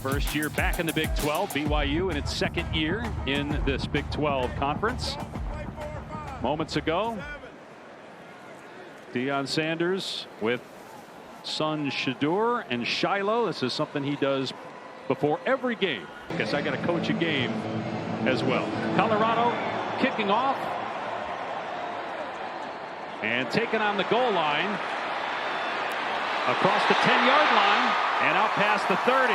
First year back in the Big 12. BYU in its second year in this Big 12 conference. Moments ago, Deion Sanders with son Shadur and Shiloh. This is something he does before every game. Guess I got to coach a game as well. Colorado kicking off and taking on the goal line across the 10-yard line and out past the 30.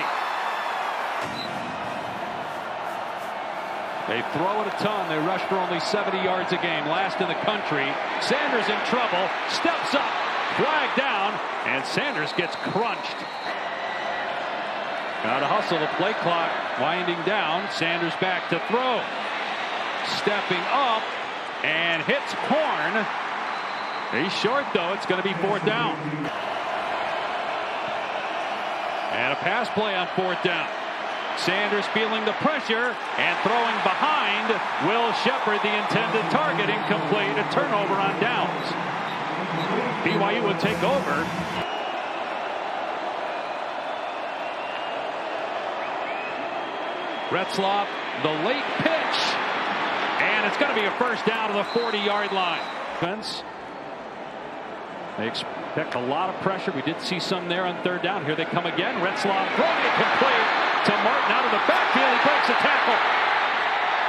They throw it a ton. They rush for only 70 yards a game, last in the country. Sanders in trouble, steps up, flag down, and Sanders gets crunched. Got to hustle, the play clock winding down. Sanders back to throw. Stepping up and hits Horn. He's short though. It's going to be 4th down. And a pass play on 4th down. Sanders feeling the pressure and throwing behind Will Shepherd, the intended target, incomplete. A turnover on downs. BYU will take over. Retzloff, the late pitch. And it's going to be a first down to the 40-yard line. They expect a lot of pressure. We did see some there on 3rd down. Here they come again. Retzloff throwing it complete to Martin out of the backfield. He breaks a tackle.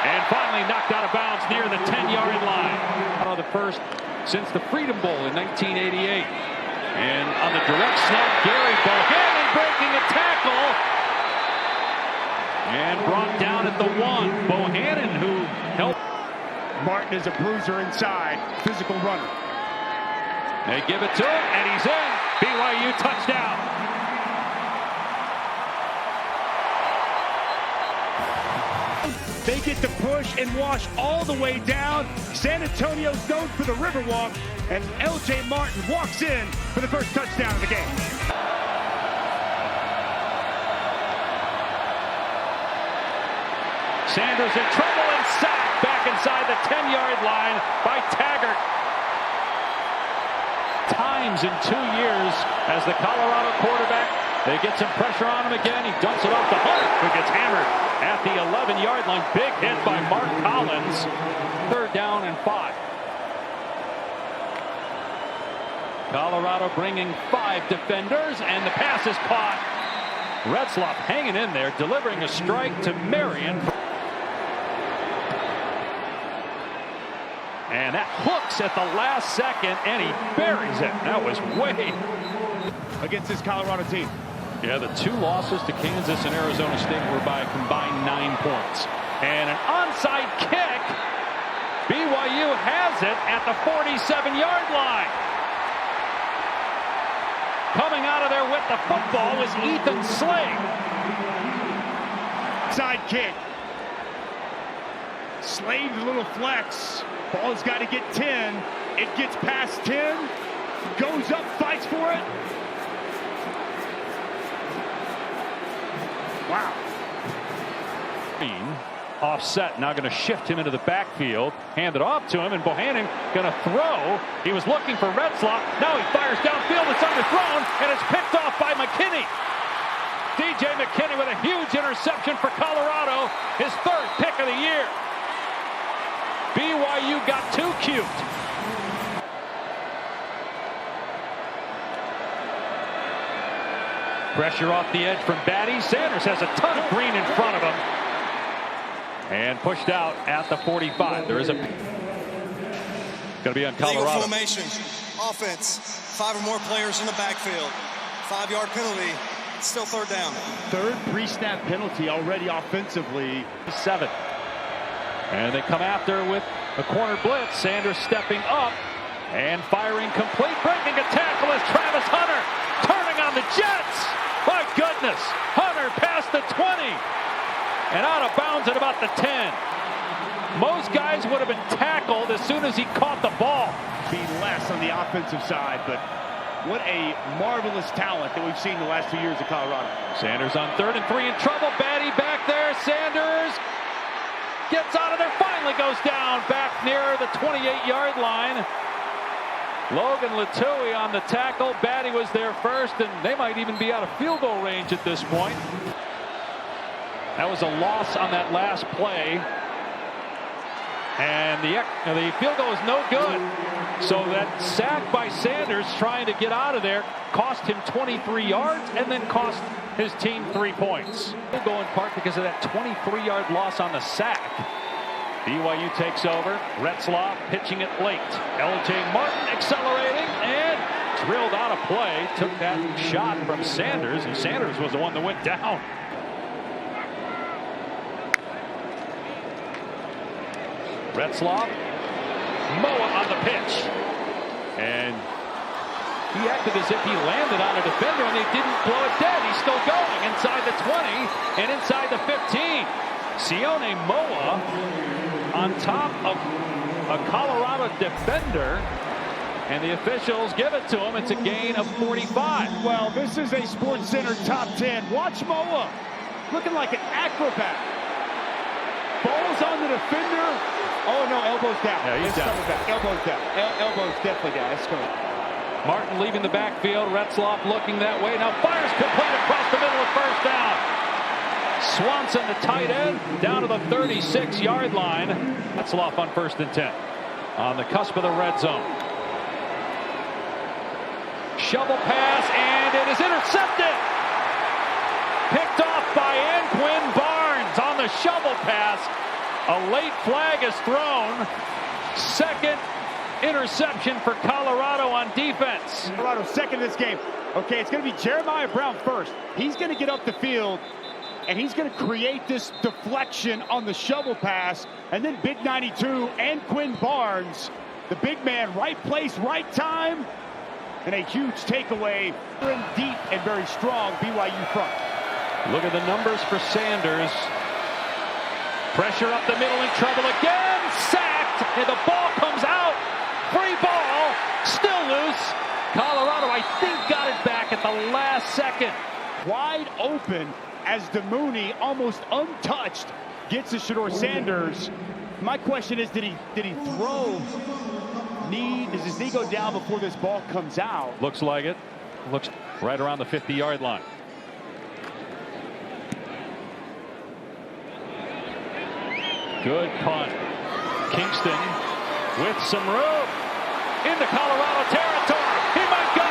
And finally knocked out of bounds near the 10-yard line. The first since the Freedom Bowl in 1988. And on the direct snap, Gary Bohannon breaking a tackle. And brought down at the 1. Bohannon, who helped. Martin is a bruiser inside. Physical runner. They give it to him, and he's in. BYU touchdown. They get the push and wash all the way down. San Antonio's known for the Riverwalk, and L.J. Martin walks in for the first touchdown of the game. Sanders in trouble and sacked back inside the 10-yard line by Taggart. Times in 2 years as the Colorado quarterback. They get some pressure on him again. He dumps it off to Hunt, who gets hammered at the 11-yard line. Big hit by Mark Collins. 3rd down and 5. Colorado bringing 5 defenders, and the pass is caught. Retzloff hanging in there, delivering a strike to Marion. And that hooks at the last second, and he buries it. That was way against this Colorado team. Yeah, the 2 losses to Kansas and Arizona State were by a combined 9 points. And an onside kick. BYU has it at the 47-yard line. Coming out of there with the football was Ethan Sling. Side kick. Slade's a little flex. Ball's got to get 10. It gets past 10. Goes up, fights for it. Wow. Offset, now going to shift him into the backfield. Hand it off to him, and Bohannon going to throw. He was looking for Retzloff. Now he fires downfield. It's underthrown, and it's picked off by McKinney. DJ McKinney with a huge interception for Colorado. His 3rd pick of the year. BYU got too cute. Pressure off the edge from Batty. Sanders has a ton of green in front of him. And pushed out at the 45. There is a... Going to be on Colorado. Legal formation. Offense. 5 or more players in the backfield. 5-yard penalty. It's still 3rd down. 3rd pre-snap penalty already offensively. 7. And they come after with a corner blitz. Sanders stepping up and firing complete. Breaking a tackle is Travis Hunter. Turning on the Jets. My goodness. Hunter past the 20. And out of bounds at about the 10. Most guys would have been tackled as soon as he caught the ball. Be less on the offensive side, but what a marvelous talent that we've seen the last 2 years at Colorado. Sanders on 3rd and 3 in trouble. Batty back there. Sanders gets out of there, finally goes down back near the 28-yard line. Logan Latui on the tackle. Batty was there first, and they might even be out of field goal range at this point. That was a loss on that last play. And the field goal is no good. So that sack by Sanders trying to get out of there cost him 23 yards and then cost his team 3 points. Field goal in part because of that 23-yard loss on the sack. BYU takes over. Retzlaff pitching it late. LJ Martin accelerating and drilled out of play. Took that shot from Sanders, and Sanders was the one that went down. Retzlaff, Moa on the pitch, and he acted as if he landed on a defender and they didn't blow it dead. He's still going inside the 20 and inside the 15. Sione Moa on top of a Colorado defender, and the officials give it to him. It's a gain of 45. Well, this is a Sports Center top 10. Watch Moa looking like an acrobat. Balls on the defender. Oh, no, elbows down. Yeah, he's down. Elbows down. Elbows definitely down. That's correct. Martin leaving the backfield. Retzlaff looking that way. Now fires complete across the middle of first down. Swanson, the tight end, down to the 36-yard line. Retzlaff on 1st and 10. On the cusp of the red zone. Shovel pass, and it is intercepted. Picked off by Anquin Barnes on the shovel pass. A late flag is thrown. Second interception for Colorado on defense. Colorado second in this game. Okay, it's going to be Jeremiah Brown first. He's going to get up the field, and he's going to create this deflection on the shovel pass. And then Big 92 and Quinn Barnes, the big man, right place, right time, and a huge takeaway. Deep and very strong BYU front. Look at the numbers for Sanders. Pressure up the middle, in trouble again. Sacked, and the ball comes out. Free ball, still loose. Colorado, I think, got it back at the last second. Wide open as DeMooney, almost untouched, gets to Shedeur Sanders. My question is, did he throw? Does his knee go down before this ball comes out? Looks like it. Looks right around the 50-yard line. Good punt. Kingston with some room into Colorado territory. He might go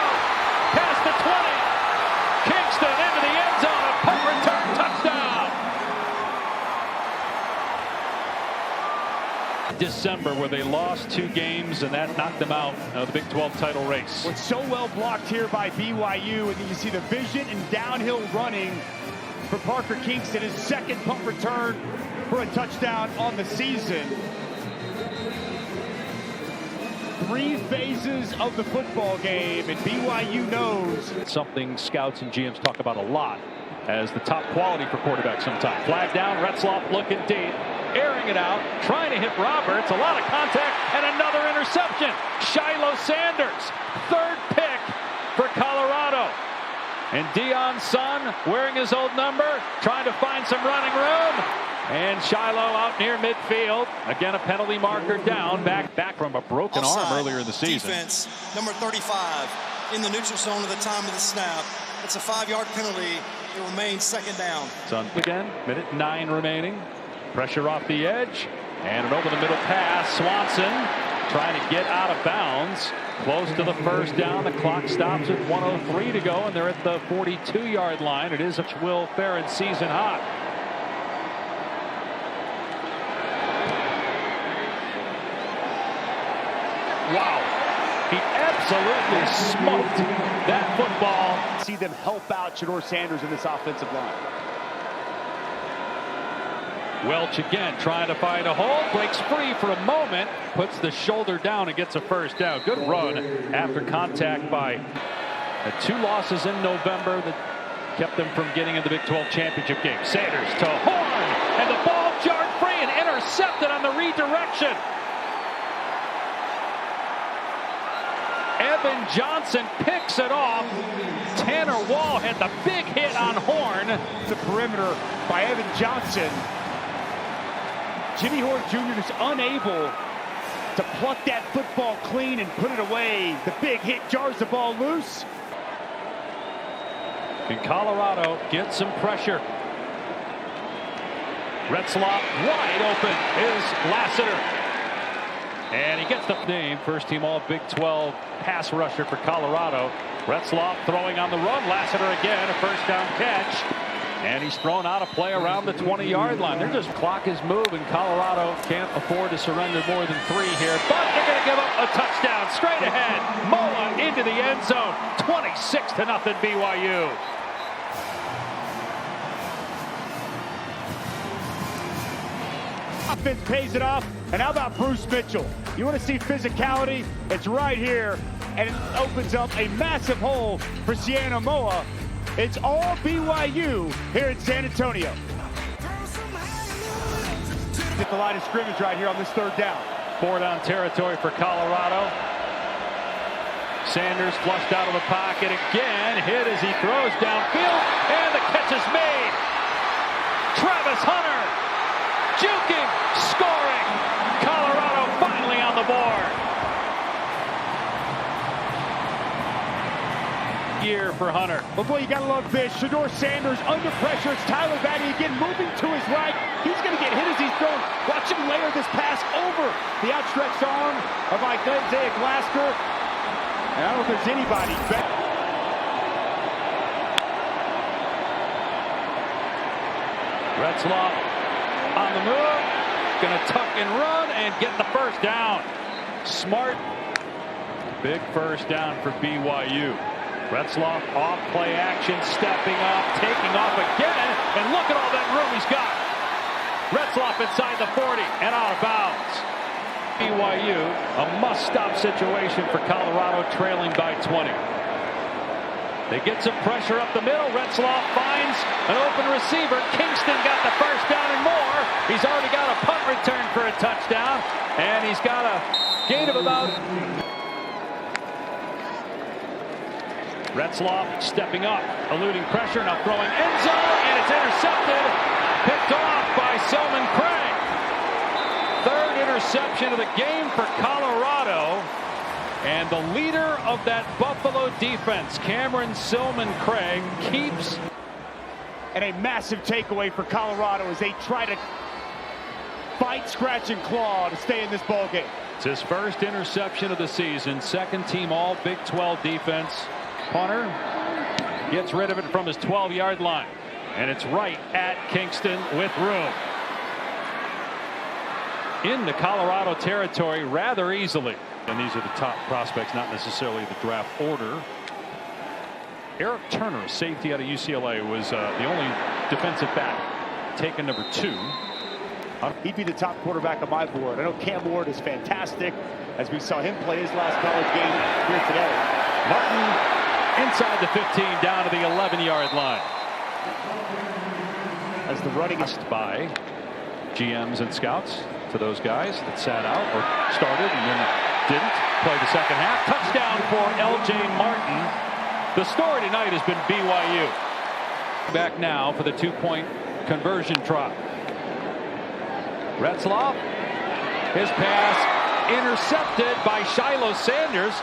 past the 20. Kingston into the end zone. A punt return touchdown. December, where they lost 2 games, and that knocked them out of the Big 12 title race. Was so well blocked here by BYU, and you see the vision and downhill running for Parker Kingston. His second punt return for a touchdown on the season. 3 phases of the football game, and BYU knows. Something scouts and GMs talk about a lot as the top quality for quarterbacks sometimes. Flag down, Retzlaff looking deep, airing it out, trying to hit Roberts. A lot of contact, and another interception. Shiloh Sanders, 3rd pick for Colorado. And Deion's son, wearing his old number, trying to find some running room. And Shiloh out near midfield. Again, a penalty marker down. Back from a broken arm earlier in the season. Defense, number 35, in the neutral zone at the time of the snap. It's a 5-yard penalty. It remains 2nd down. It's on again. Minute 9 remaining. Pressure off the edge. And an over-the-middle pass. Swanson trying to get out of bounds. Close to the 1st down. The clock stops with 1:03 to go, and they're at the 42-yard line. It is Will Ferrell season high. Wow. He absolutely smoked that football. See them help out Shedeur Sanders in this offensive line. Welch again trying to find a hole, breaks free for a moment, puts the shoulder down and gets a 1st down. Good run after contact by the 2 losses in November that kept them from getting in the Big 12 championship game. Sanders to Horn, and the ball jarred free and intercepted on the redirection. Evan Johnson picks it off. Tanner Wall had the big hit on Horn. The perimeter by Evan Johnson. Jimmy Horn Jr. is unable to pluck that football clean and put it away. The big hit jars the ball loose. And Colorado gets some pressure. Retzloff wide open is Lassiter. And he gets the name. First team all Big 12 pass rusher for Colorado. Retzloff throwing on the run. Lassiter again, a first down catch. And he's thrown out a play around the 20-yard line. They're just clock is moving. Colorado can't afford to surrender more than 3 here. But they're going to give up a touchdown straight ahead. Moa into the end zone. 26-0 BYU. Offense pays it off. And how about Bruce Mitchell? You want to see physicality? It's right here. And it opens up a massive hole for Sienna Moa. It's all BYU here in San Antonio. At the line of scrimmage right here on this 3rd down. 4-down territory for Colorado. Sanders flushed out of the pocket again. Hit as he throws downfield. And the catch is made. Travis Hunter juking, scoring. Colorado finally on the board. Year for Hunter. But boy, you gotta love this. Shedeur Sanders under pressure. It's Tyler Batty again moving to his right. He's gonna get hit as he's thrown. Watch him layer this pass over the outstretched arm of Isaiah Glasgow. And I don't know if there's anybody better. Retzloff on the move. Gonna tuck and run and get the first down. Smart. Big first down for BYU. Retzloff off play action, stepping up, taking off again, and look at all that room he's got. Retzloff inside the 40 and out of bounds. BYU, a must-stop situation for Colorado, trailing by 20. They get some pressure up the middle. Retzloff finds an open receiver. Kingston got the first down and more. He's already got a punt return for a touchdown, and he's got a gain of about... Retzloff stepping up, eluding pressure, now throwing end zone, and it's intercepted. Picked off by Selman Craig. 3rd interception of the game for Colorado. And the leader of that Buffalo defense, Cameron Selman Craig, keeps. And a massive takeaway for Colorado as they try to fight, scratch, and claw to stay in this ball game. It's his first interception of the season. 2nd team all Big 12 defense. Punter gets rid of it from his 12-yard line. And it's right at Kingston with room. Into Colorado territory rather easily. And these are the top prospects, not necessarily the draft order. Eric Turner, safety out of UCLA, was the only defensive back taken number 2. He'd be the top quarterback on my board. I know Cam Ward is fantastic, as we saw him play his last college game here today. Martin inside the 15, down to the 11-yard line. As the running is by GMs and scouts to those guys that sat out or started and then didn't play the second half. Touchdown for L.J. Martin. The story tonight has been BYU. Back now for the 2-point conversion try. Retzloff, his pass intercepted by Shiloh Sanders,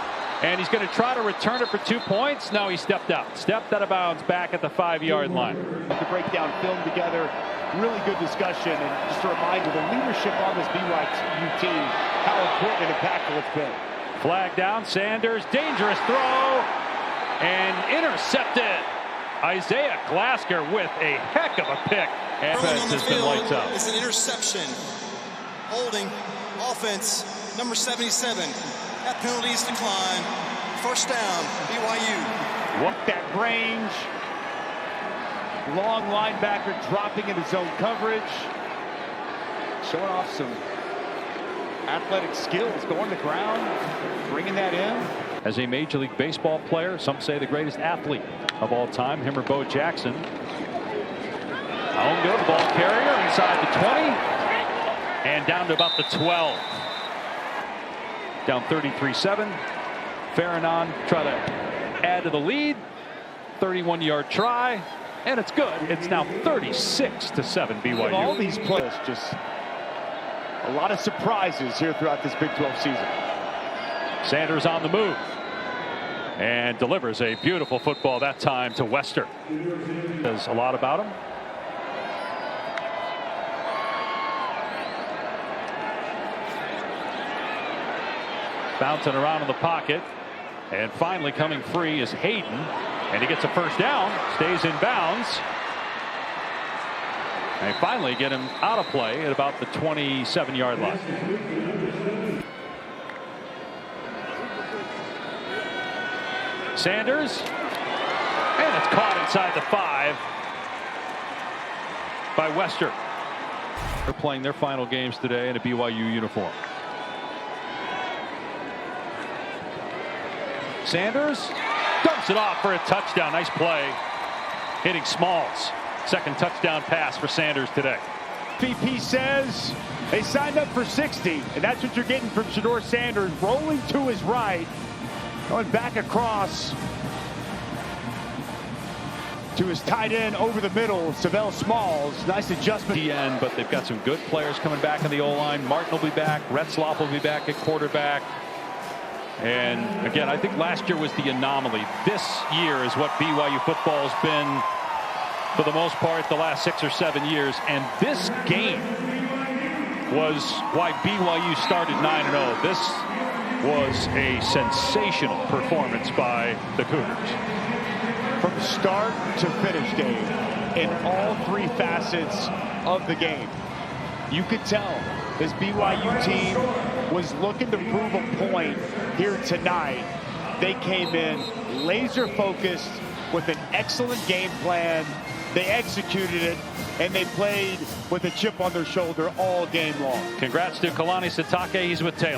and he's going to try to return it for 2 points. No, he stepped out of bounds back at the 5-yard line. To break down film together, really good discussion, and just a reminder, the leadership on this BYU team, how important and impactful it's been. Flag down, Sanders, dangerous throw, and intercepted. Isaiah Glasgow with a heck of a pick. And has been lights out. It's an interception. Holding offense number 77. That penalty is declined. First down, BYU. What that range. Long linebacker dropping into zone coverage. Showing off some athletic skills, going to the ground, bringing that in. As a Major League Baseball player, some say the greatest athlete of all time, him or Bo Jackson. Home good, ball carrier inside the 20 and down to about the 12. Down 33-7. Farranon try to add to the lead. 31-yard try, and it's good. It's now 36-7 BYU. All these players, just a lot of surprises here throughout this Big 12 season. Sanders on the move and delivers a beautiful football that time to Wester. Says a lot about him. Bouncing around in the pocket. And finally coming free is Hayden. And he gets a first down. Stays in bounds. And they finally get him out of play at about the 27-yard line. Sanders. And it's caught inside the 5 by Wester. They're playing their final games today in a BYU uniform. Sanders dumps it off for a touchdown. Nice play. Hitting Smalls. Second touchdown pass for Sanders today. VP says they signed up for 60, and that's what you're getting from Shedeur Sanders. Rolling to his right, going back across to his tight end over the middle, Savell Smalls. Nice adjustment. The end, but they've got some good players coming back in the O-line. Martin will be back. Retzloff will be back at quarterback. And again, I think last year was the anomaly. This year is what BYU football has been for the most part the last 6 or 7 years. And this game was why BYU started 9-0. This was a sensational performance by the Cougars. From start to finish, Dave, in all 3 facets of the game, you could tell this BYU team was looking to prove a point here tonight. They came in laser focused with an excellent game plan. They executed it, and they played with a chip on their shoulder all game long. Congrats to Kalani Sitake. He's with Taylor.